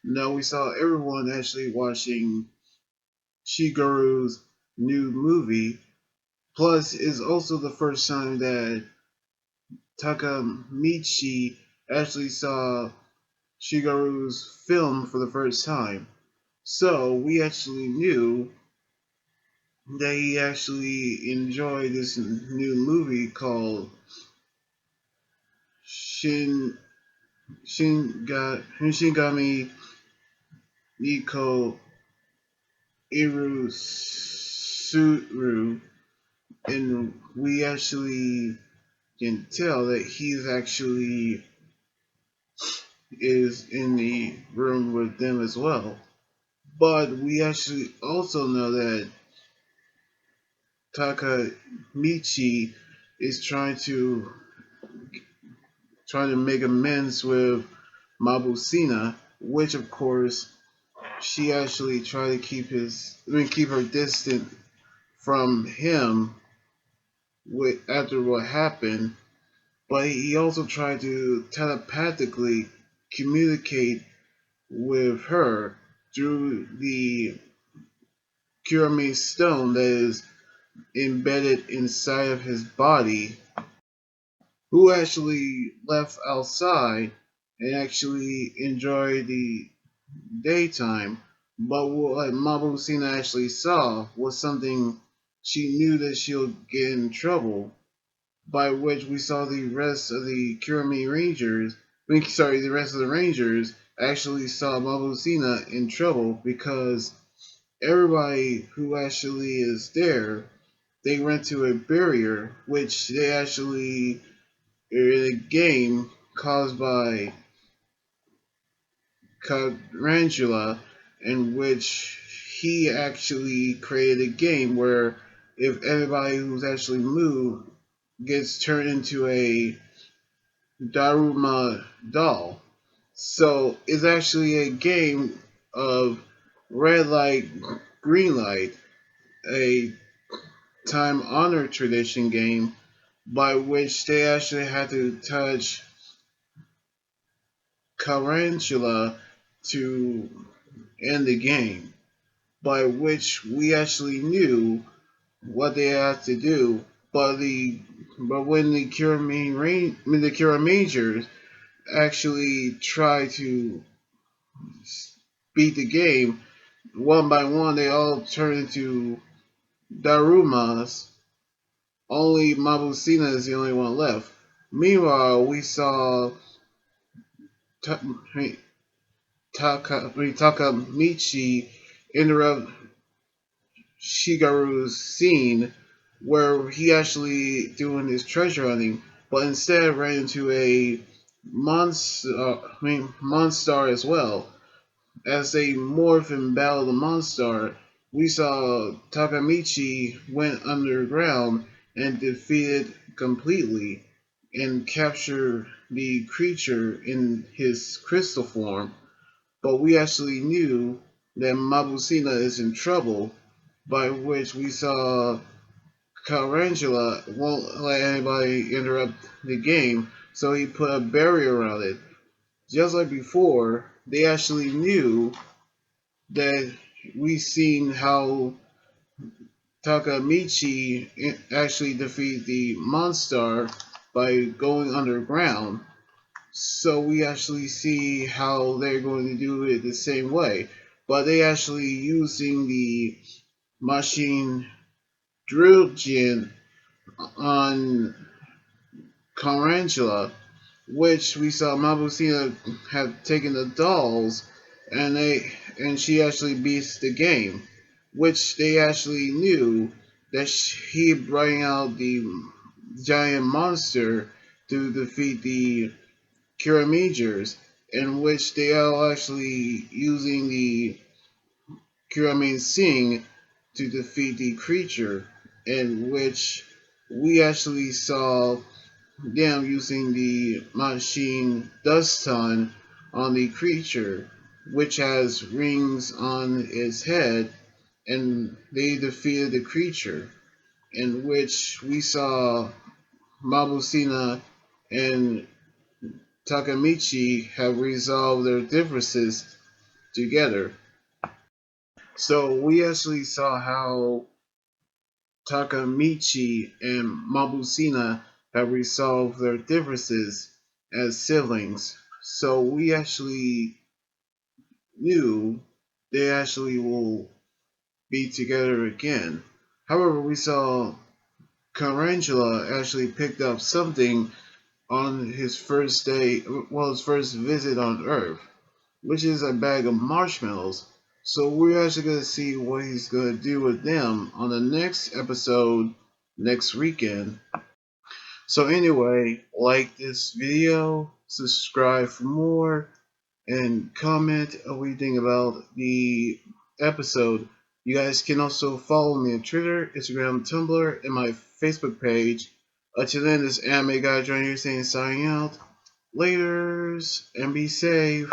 Now we saw everyone actually watching Shigeru's new movie. Plus, it's also the first time that Takamichi actually saw Shigeru's film for the first time. So we actually knew that he actually enjoyed this new movie called Shingami Niko Irusuru, and we actually can tell that he's actually is in the room with them as well. But we actually also know that Takamichi is trying to make amends with Mabusena, which of course she actually tried to keep her distant from him after what happened. But he also tried to telepathically communicate with her through the Kiramei stone that is embedded inside of his body, who actually left outside and actually enjoyed the daytime. But what Mabusina actually saw was something she knew that she'll get in trouble, by which we saw the rest of the Kiramei Rangers, the rest of the Rangers actually saw Mabusina in trouble because everybody who actually is there, they run to a barrier, which they actually are in a game caused by Tarantula, in which he actually created a game where if everybody who's actually moved gets turned into a Daruma doll. So it's actually a game of red light, green light, a time honored tradition game by which they actually had to touch Tarantula to end the game, by which we actually knew what they had to do. But when the Kiramagers actually tried to beat the game, one by one they all turned into Darumas. Only Mabusina is the only one left. Meanwhile, we saw Ta- Takamichi interrupt Shigeru's scene where he actually doing his treasure hunting, but instead ran into a monster as well. As they morph and battle the monster, we saw Takamichi went underground and defeated completely and captured the creature in his crystal form. But we actually knew that Mabusina is in trouble, by which we saw Tarantula won't let anybody interrupt the game, so he put a barrier around it. Just like before, they actually knew that we seen how Takamichi actually defeated the monster by going underground. So we actually see how they're going to do it the same way. But they actually using the machine drill gin on Tarantula, which we saw Mabusina have taken the dolls, and she actually beats the game, which they actually knew that he brought out the giant monster to defeat the Kiramagers, in which they are actually using the Kiramin Singh to defeat the creature, in which we actually saw them using the machine dust ton on the creature, which has rings on its head, and they defeated the creature, in which we saw Mabusina and Takamichi have resolved their differences together. So we actually saw how Takamichi and Mabusena have resolved their differences as siblings. So we actually knew they actually will be together again. However, we saw Carangela actually picked up something on his first day, well, his first visit on Earth, which is a bag of marshmallows. So we're actually going to see what he's going to do with them on the next episode next weekend. So anyway, like this video, subscribe for more, and comment what you think about the episode. You guys can also follow me on Twitter, Instagram, Tumblr, and my Facebook page. Until then, this anime guy joining you saying signing out. Laters, and be safe.